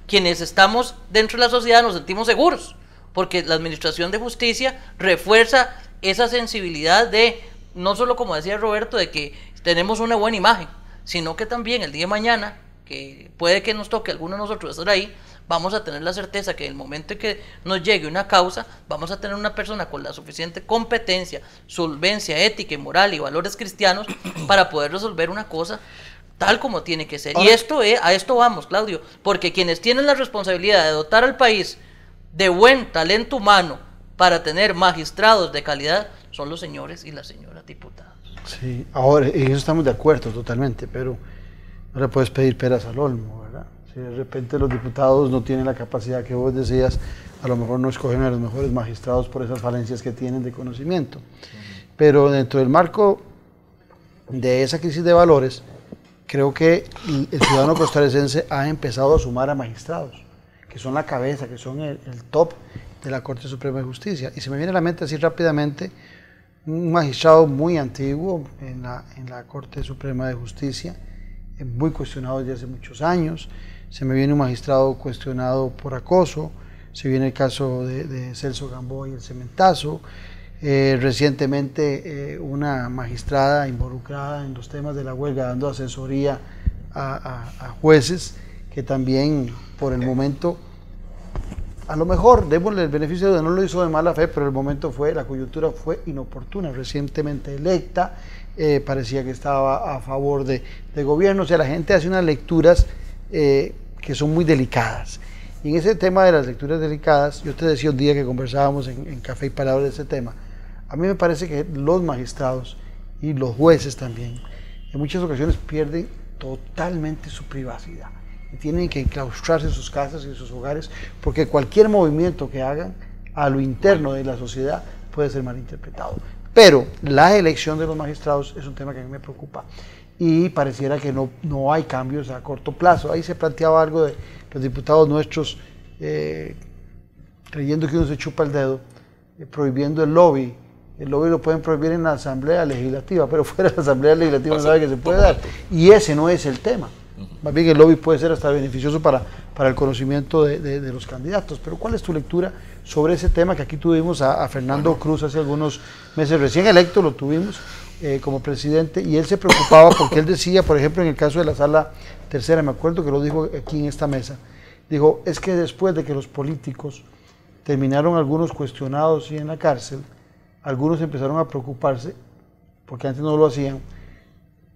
quienes estamos dentro de la sociedad nos sentimos seguros, porque la administración de justicia refuerza esa sensibilidad de, no solo como decía Roberto, de que tenemos una buena imagen, sino que también el día de mañana, que puede que nos toque a alguno de nosotros estar ahí, vamos a tener la certeza que en el momento en que nos llegue una causa, vamos a tener una persona con la suficiente competencia, solvencia, ética y moral y valores cristianos para poder resolver una cosa tal como tiene que ser. Y a esto vamos, Claudio, porque quienes tienen la responsabilidad de dotar al país de buen talento humano para tener magistrados de calidad son los señores y las señoras diputadas. Sí, ahora, en eso estamos de acuerdo totalmente, pero no le puedes pedir peras al olmo, ¿verdad? Si de repente los diputados no tienen la capacidad que vos decías, a lo mejor no escogen a los mejores magistrados por esas falencias que tienen de conocimiento. Pero dentro del marco de esa crisis de valores, creo que el ciudadano costarricense ha empezado a sumar a magistrados, que son la cabeza, que son el top de la Corte Suprema de Justicia. Y se me viene a la mente así rápidamente un magistrado muy antiguo en la Corte Suprema de Justicia, muy cuestionado desde hace muchos años. Se me viene un magistrado cuestionado por acoso, se viene el caso de Celso Gamboa y el cementazo. Recientemente una magistrada involucrada en los temas de la huelga dando asesoría a jueces que también por el momento, a lo mejor démosle el beneficio de no lo hizo de mala fe, pero el momento la coyuntura fue inoportuna, recientemente electa, parecía que estaba a favor de gobierno. O sea, la gente hace unas lecturas que son muy delicadas. Y en ese tema de las lecturas delicadas, yo te decía un día que conversábamos en Café y Palabras de ese tema, a mí me parece que los magistrados y los jueces también, en muchas ocasiones pierden totalmente su privacidad y tienen que enclaustrarse en sus casas y en sus hogares, porque cualquier movimiento que hagan a lo interno de la sociedad puede ser malinterpretado. Pero la elección de los magistrados es un tema que a mí me preocupa y pareciera que no hay cambios a corto plazo. Ahí se planteaba algo de los diputados nuestros creyendo que uno se chupa el dedo, prohibiendo el lobby. El lobby lo pueden prohibir en la Asamblea Legislativa, pero fuera de la Asamblea Legislativa no sabe que se puede dar. Y ese no es el tema. Más bien el lobby puede ser hasta beneficioso para el conocimiento de los candidatos. Pero ¿cuál es tu lectura sobre ese tema? Que aquí tuvimos a Fernando Cruz hace algunos meses, recién electo lo tuvimos como presidente, y él se preocupaba porque él decía, por ejemplo, en el caso de la Sala Tercera, me acuerdo que lo dijo aquí en esta mesa, dijo, es que después de que los políticos terminaron algunos cuestionados y en la cárcel, algunos empezaron a preocuparse, porque antes no lo hacían,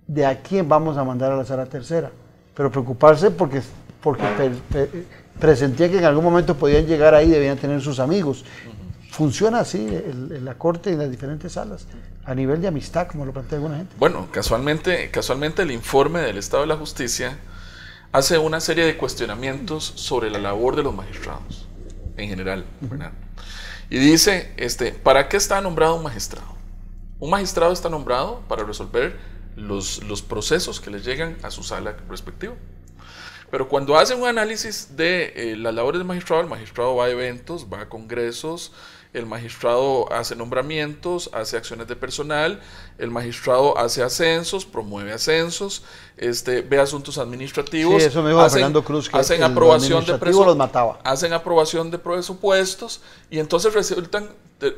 de a quién vamos a mandar a la Sala Tercera, pero preocuparse porque presentía que en algún momento podían llegar ahí, debían tener sus amigos. Funciona así la Corte en las diferentes salas, a nivel de amistad, como lo plantea alguna gente. Bueno, casualmente el informe del Estado de la Justicia hace una serie de cuestionamientos sobre la labor de los magistrados, en general, ¿verdad? Y dice, ¿para qué está nombrado un magistrado? Un magistrado está nombrado para resolver los procesos que les llegan a su sala respectiva. Pero cuando hacen un análisis de las labores del magistrado, el magistrado va a eventos, va a congresos, el magistrado hace nombramientos, hace acciones de personal, el magistrado hace ascensos, promueve ascensos, ve asuntos administrativos, sí, eso me dijo Fernando Cruz, que hacen aprobación de presupuestos y entonces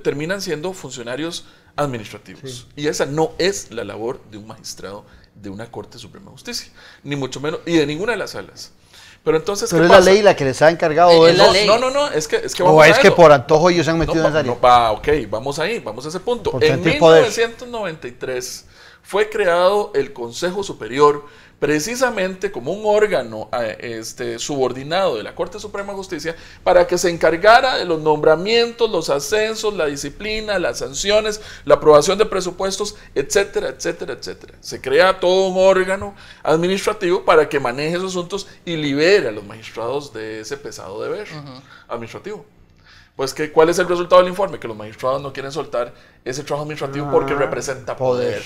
terminan siendo funcionarios administrativos. Sí. Y esa no es la labor de un magistrado de una Corte Suprema de Justicia, ni mucho menos, y de ninguna de las salas. Pero entonces, pero es la ley la que les ha encargado de eso. No, es que vamos a que por antojo ellos se han metido en esa área. Ok, vamos a ese punto. En 1993 fue creado el Consejo Superior precisamente como un órgano subordinado de la Corte Suprema de Justicia para que se encargara de los nombramientos, los ascensos, la disciplina, las sanciones, la aprobación de presupuestos, etcétera, etcétera, etcétera. Se crea todo un órgano administrativo para que maneje esos asuntos y libere a los magistrados de ese pesado deber administrativo. Pues, ¿cuál es el resultado del informe? Que los magistrados no quieren soltar ese trabajo administrativo porque representa poder.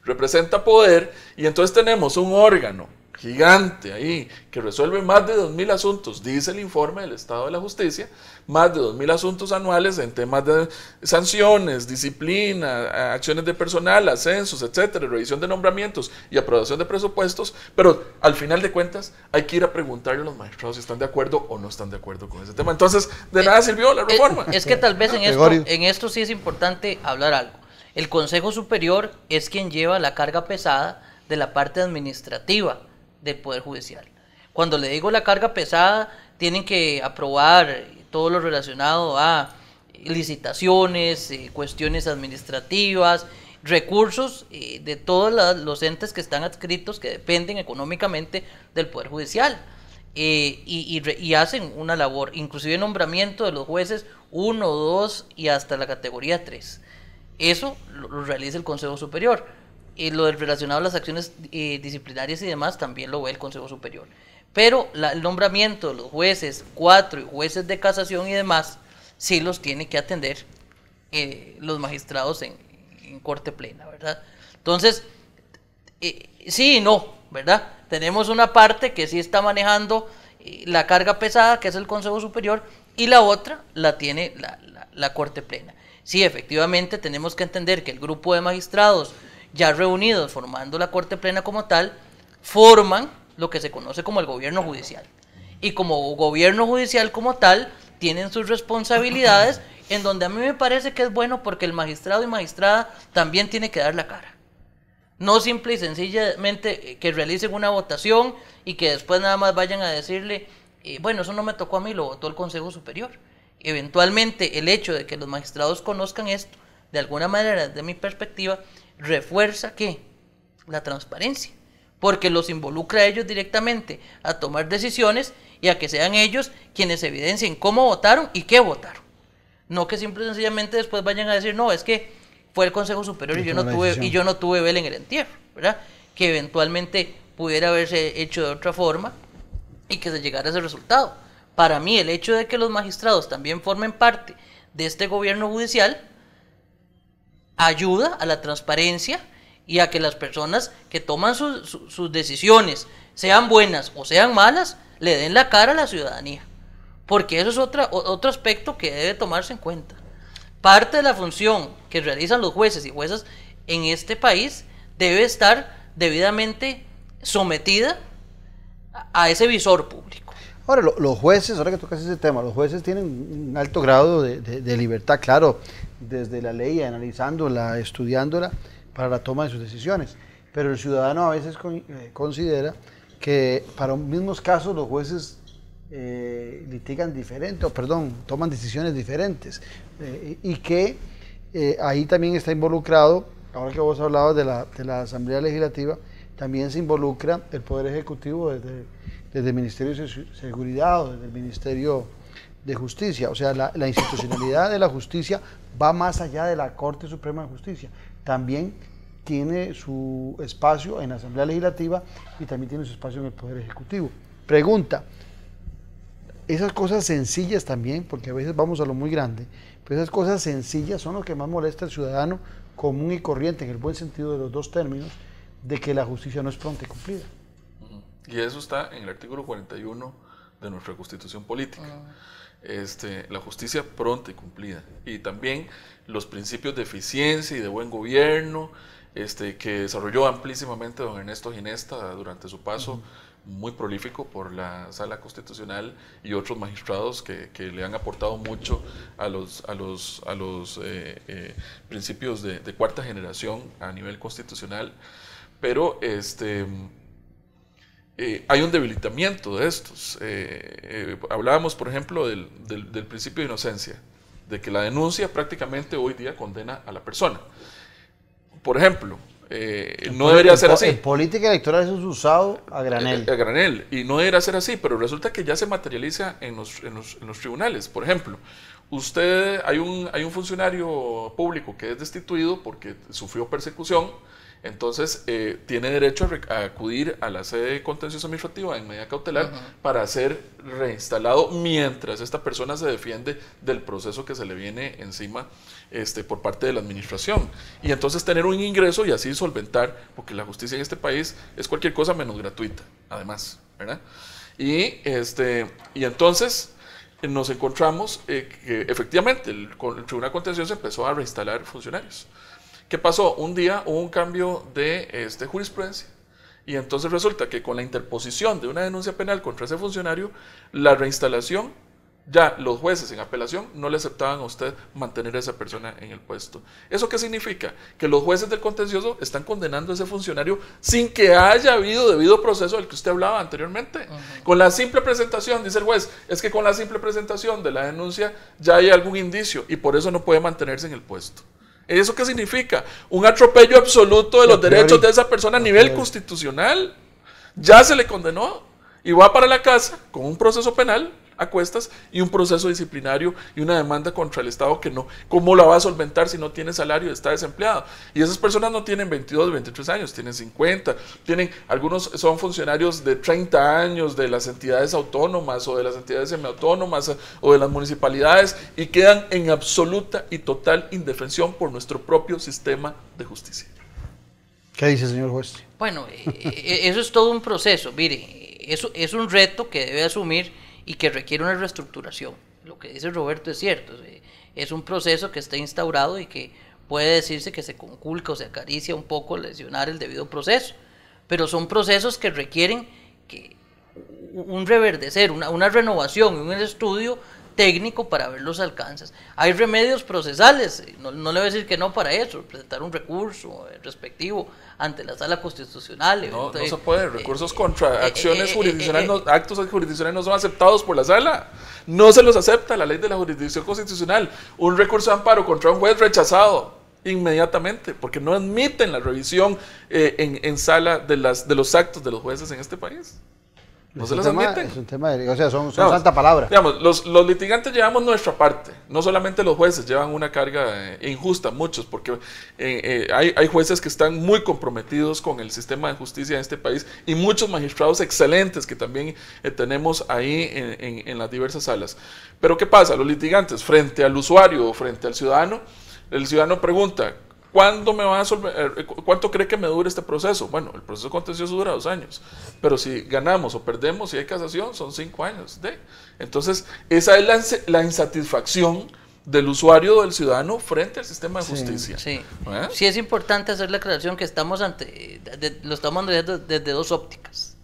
Representa poder, y entonces tenemos un órgano gigante ahí que resuelve más de 2.000 asuntos, dice el informe del Estado de la Justicia, más de 2.000 asuntos anuales en temas de sanciones, disciplina, acciones de personal, ascensos, etcétera, revisión de nombramientos y aprobación de presupuestos, pero al final de cuentas hay que ir a preguntarle a los magistrados si están de acuerdo o no están de acuerdo con ese tema. Entonces, de nada sirvió la reforma. Es que tal vez en esto sí es importante hablar algo. El Consejo Superior es quien lleva la carga pesada de la parte administrativa del Poder Judicial. Cuando le digo la carga pesada, tienen que aprobar todo lo relacionado a licitaciones, cuestiones administrativas, recursos de todos los entes que están adscritos, que dependen económicamente del Poder Judicial, y hacen una labor, inclusive nombramiento de los jueces 1, 2 y hasta la categoría 3. Eso lo realiza el Consejo Superior. Lo relacionado a las acciones disciplinarias y demás también lo ve el Consejo Superior. Pero el nombramiento de los jueces 4 y jueces de casación y demás sí los tiene que atender los magistrados en corte plena, ¿verdad? Entonces, sí y no, ¿verdad? Tenemos una parte que sí está manejando la carga pesada, que es el Consejo Superior, y la otra la tiene la corte plena. Sí, efectivamente tenemos que entender que el grupo de magistrados ya reunidos formando la corte plena como tal, forman lo que se conoce como el gobierno judicial. Y como gobierno judicial como tal, tienen sus responsabilidades, en donde a mí me parece que es bueno porque el magistrado y magistrada también tiene que dar la cara. No simple y sencillamente que realicen una votación y que después nada más vayan a decirle, bueno, eso no me tocó a mí, lo votó el Consejo Superior. Eventualmente el hecho de que los magistrados conozcan esto, de alguna manera, desde mi perspectiva, refuerza ¿qué? La transparencia, porque los involucra a ellos directamente a tomar decisiones y a que sean ellos quienes evidencien cómo votaron y qué votaron. No que simple y sencillamente después vayan a decir, no, es que fue el Consejo Superior y yo no tuve vela en el entierro, ¿verdad? Que eventualmente pudiera haberse hecho de otra forma y que se llegara a ese resultado. Para mí, el hecho de que los magistrados también formen parte de este gobierno judicial ayuda a la transparencia y a que las personas que toman sus decisiones, sean buenas o sean malas, le den la cara a la ciudadanía. Porque eso es otro aspecto que debe tomarse en cuenta. Parte de la función que realizan los jueces y juezas en este país debe estar debidamente sometida a ese visor público. Ahora, los jueces, ahora que tocas ese tema, los jueces tienen un alto grado de libertad, claro, desde la ley, analizándola, estudiándola, para la toma de sus decisiones. Pero el ciudadano a veces considera que para mismos casos los jueces litigan diferente, toman decisiones diferentes, y que ahí también está involucrado, ahora que vos hablabas de la Asamblea Legislativa, también se involucra el Poder Ejecutivo desde el Ministerio de Seguridad o desde el Ministerio de Justicia. O sea, la institucionalidad de la justicia va más allá de la Corte Suprema de Justicia. También tiene su espacio en la Asamblea Legislativa y también tiene su espacio en el Poder Ejecutivo. Pregunta, esas cosas sencillas también, porque a veces vamos a lo muy grande, pero esas cosas sencillas son lo que más molesta al ciudadano común y corriente, en el buen sentido de los dos términos, de que la justicia no es pronta y cumplida. Y eso está en el artículo 41 de nuestra Constitución Política. La justicia pronta y cumplida. Y también los principios de eficiencia y de buen gobierno, que desarrolló amplísimamente don Ernesto Ginesta durante su paso muy prolífico por la Sala Constitucional, y otros magistrados que le han aportado mucho a los principios de cuarta generación a nivel constitucional. Pero hay un debilitamiento de estos. Hablábamos, por ejemplo, del principio de inocencia, de que la denuncia prácticamente hoy día condena a la persona. Por ejemplo, no debería ser así. En política electoral eso es usado a granel. A granel, y no debería ser así, pero resulta que ya se materializa en los tribunales. Por ejemplo, hay un funcionario público que es destituido porque sufrió persecución. Entonces tiene derecho a acudir a la sede contencioso administrativa en medida cautelar para ser reinstalado mientras esta persona se defiende del proceso que se le viene encima por parte de la administración, y entonces tener un ingreso y así solventar, porque la justicia en este país es cualquier cosa menos gratuita, además, ¿verdad? Y entonces nos encontramos que efectivamente el Tribunal Contencioso empezó a reinstalar funcionarios. ¿Qué pasó? Un día hubo un cambio de jurisprudencia, y entonces resulta que con la interposición de una denuncia penal contra ese funcionario, la reinstalación ya los jueces en apelación no le aceptaban a usted mantener a esa persona en el puesto. ¿Eso qué significa? Que los jueces del contencioso están condenando a ese funcionario sin que haya habido debido proceso del que usted hablaba anteriormente. Con la simple presentación, dice el juez, es que con la simple presentación de la denuncia ya hay algún indicio y por eso no puede mantenerse en el puesto. ¿Eso qué significa? Un atropello absoluto de los derechos de esa persona a nivel constitucional. Ya se le condenó y va para la casa con un proceso penal a cuestas y un proceso disciplinario y una demanda contra el Estado que no, ¿cómo la va a solventar si no tiene salario y está desempleado? Y esas personas no tienen 22, 23 años, tienen 50, algunos son funcionarios de 30 años de las entidades autónomas o de las entidades semiautónomas o de las municipalidades y quedan en absoluta y total indefensión por nuestro propio sistema de justicia. ¿Qué dice, señor juez? Bueno, eso es todo un proceso, mire, eso es un reto que debe asumir y que requiere una reestructuración. Lo que dice Roberto es cierto, es un proceso que está instaurado y que puede decirse que se conculca o se acaricia un poco lesionar el debido proceso, pero son procesos que requieren un reverdecer, una renovación, un estudio técnico para ver los alcances. Hay remedios procesales, no le voy a decir que no para eso, presentar un recurso respectivo ante la Sala Constitucional. No se puede, recursos contra acciones jurisdiccionales, actos jurisdiccionales no son aceptados por la Sala, no se los acepta la ley de la jurisdicción constitucional. Un recurso de amparo contra un juez rechazado inmediatamente, porque no admiten la revisión en sala de los actos de los jueces en este país. No se los admiten. Es un tema o sea, son santa palabra. Digamos, los litigantes llevamos nuestra parte, no solamente los jueces llevan una carga injusta, muchos, porque hay jueces que están muy comprometidos con el sistema de justicia en este país y muchos magistrados excelentes que también tenemos ahí en las diversas salas. Pero ¿qué pasa? Los litigantes frente al usuario o frente al ciudadano, el ciudadano pregunta, ¿cuándo me va a ¿cuánto cree que me dure este proceso? Bueno, el proceso contencioso dura 2 años, pero si ganamos o perdemos, si hay casación, son 5 años. Entonces, esa es la insatisfacción del usuario o del ciudadano frente al sistema de justicia. Sí, sí es importante hacer la aclaración que estamos lo estamos viendo desde 2 ópticas.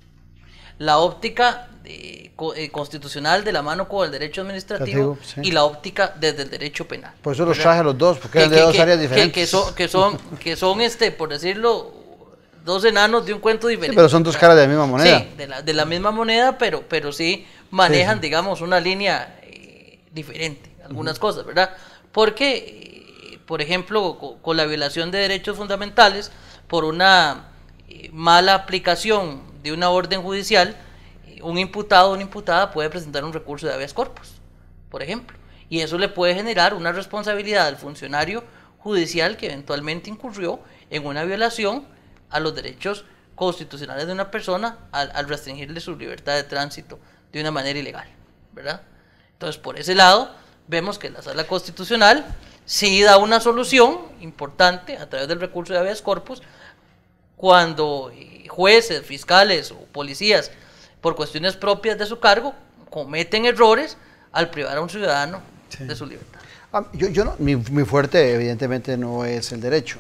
La óptica constitucional de la mano con el derecho administrativo y la óptica desde el derecho penal. Por eso los traje a los dos, porque eran de 2 áreas diferentes. Que son por decirlo, 2 enanos de un cuento diferente. Sí, pero son 2 caras de la misma moneda. Sí, de la misma moneda, pero sí manejan, digamos, una línea diferente, algunas cosas, ¿verdad? Porque, por ejemplo, con la violación de derechos fundamentales, por una mala aplicación de una orden judicial, un imputado o una imputada puede presentar un recurso de habeas corpus, por ejemplo, y eso le puede generar una responsabilidad al funcionario judicial que eventualmente incurrió en una violación a los derechos constitucionales de una persona al restringirle su libertad de tránsito de una manera ilegal, ¿verdad? Entonces, por ese lado, vemos que la Sala Constitucional sí da una solución importante a través del recurso de habeas corpus cuando jueces, fiscales o policías, por cuestiones propias de su cargo, cometen errores al privar a un ciudadano de su libertad. Mi fuerte evidentemente no es el derecho.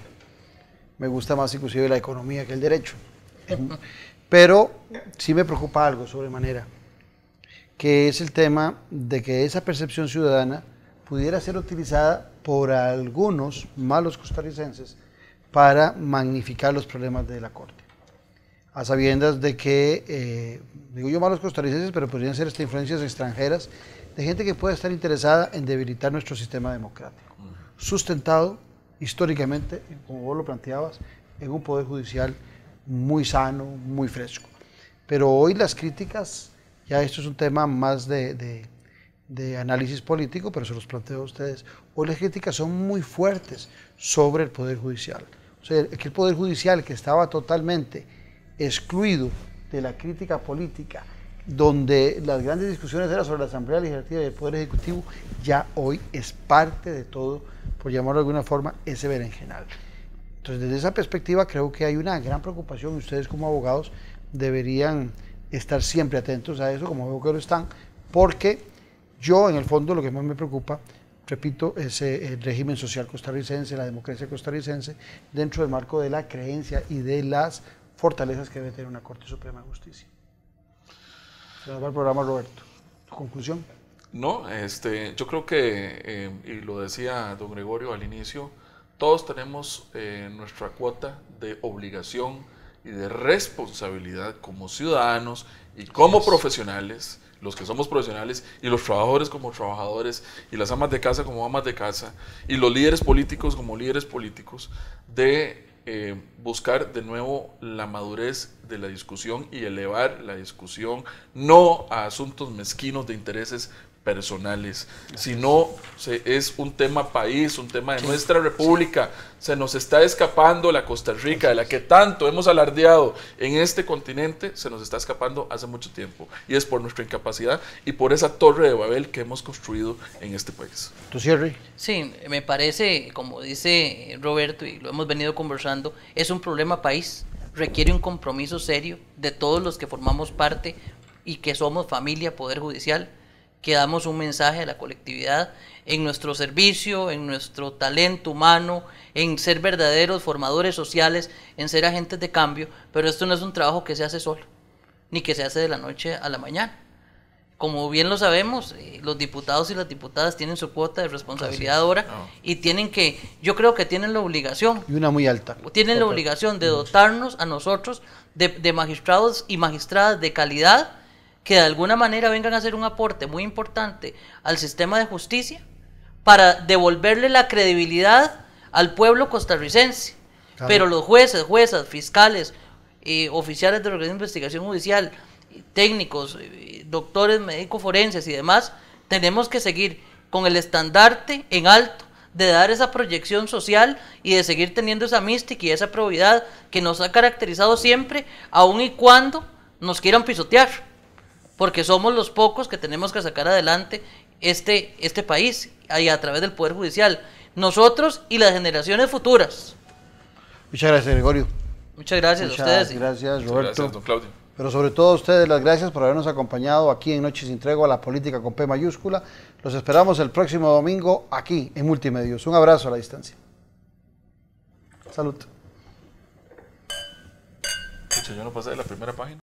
Me gusta más inclusive la economía que el derecho. Pero sí me preocupa algo sobremanera, que es el tema de que esa percepción ciudadana pudiera ser utilizada por algunos malos costarricenses para magnificar los problemas de la Corte. A sabiendas de que, digo yo malos costarricenses, pero podrían ser influencias extranjeras, de gente que pueda estar interesada en debilitar nuestro sistema democrático, sustentado históricamente, como vos lo planteabas, en un poder judicial muy sano, muy fresco. Pero hoy las críticas, ya esto es un tema más de análisis político, pero se los planteo a ustedes, hoy las críticas son muy fuertes sobre el poder judicial. O sea, que el poder judicial, que estaba totalmente excluido de la crítica política, donde las grandes discusiones eran sobre la Asamblea Legislativa y el Poder Ejecutivo, ya hoy es parte de todo, por llamarlo de alguna forma, ese berenjenal. Entonces, desde esa perspectiva creo que hay una gran preocupación y ustedes como abogados deberían estar siempre atentos a eso, como veo que lo están, porque yo en el fondo lo que más me preocupa, repito, es el régimen social costarricense, la democracia costarricense, dentro del marco de la creencia y de las fortalezas que debe tener una Corte Suprema de Justicia. Se nos va el programa, Roberto. ¿Tu conclusión? No, yo creo que, y lo decía don Gregorio al inicio, todos tenemos nuestra cuota de obligación y de responsabilidad como ciudadanos y como profesionales, los que somos profesionales, y los trabajadores como trabajadores, y las amas de casa como amas de casa, y los líderes políticos como líderes políticos, de buscar de nuevo la madurez de la discusión y elevar la discusión no a asuntos mezquinos de intereses personales, sino es un tema país, un tema de nuestra república. Se nos está escapando la Costa Rica, de la que tanto hemos alardeado en este continente, se nos está escapando hace mucho tiempo, y es por nuestra incapacidad y por esa torre de Babel que hemos construido en este país. ¿Tu cierre? Sí, me parece, como dice Roberto, y lo hemos venido conversando, es un problema país, requiere un compromiso serio de todos los que formamos parte y que somos familia, Poder Judicial, que damos un mensaje a la colectividad en nuestro servicio, en nuestro talento humano, en ser verdaderos formadores sociales, en ser agentes de cambio, pero esto no es un trabajo que se hace solo, ni que se hace de la noche a la mañana. Como bien lo sabemos, los diputados y las diputadas tienen su cuota de responsabilidad ahora y tienen que, yo creo que tienen la obligación. Y una muy alta. Tienen la obligación de dotarnos a nosotros de magistrados y magistradas de calidad que de alguna manera vengan a hacer un aporte muy importante al sistema de justicia para devolverle la credibilidad al pueblo costarricense. Claro. Pero los jueces, juezas, fiscales, oficiales de organismos de investigación judicial, técnicos, doctores, médicos forenses y demás, tenemos que seguir con el estandarte en alto de dar esa proyección social y de seguir teniendo esa mística y esa probidad que nos ha caracterizado siempre, aun y cuando nos quieran pisotear, porque somos los pocos que tenemos que sacar adelante este país y a través del Poder Judicial, nosotros y las generaciones futuras. Muchas gracias, Gregorio. Muchas gracias a ustedes. Gracias, Roberto. Gracias, don Claudio. Pero sobre todo a ustedes las gracias por habernos acompañado aquí en Noche sin Tregua, la política con P mayúscula. Los esperamos el próximo domingo aquí en Multimedios. Un abrazo a la distancia. Salud. Yo no pasé de la primera página.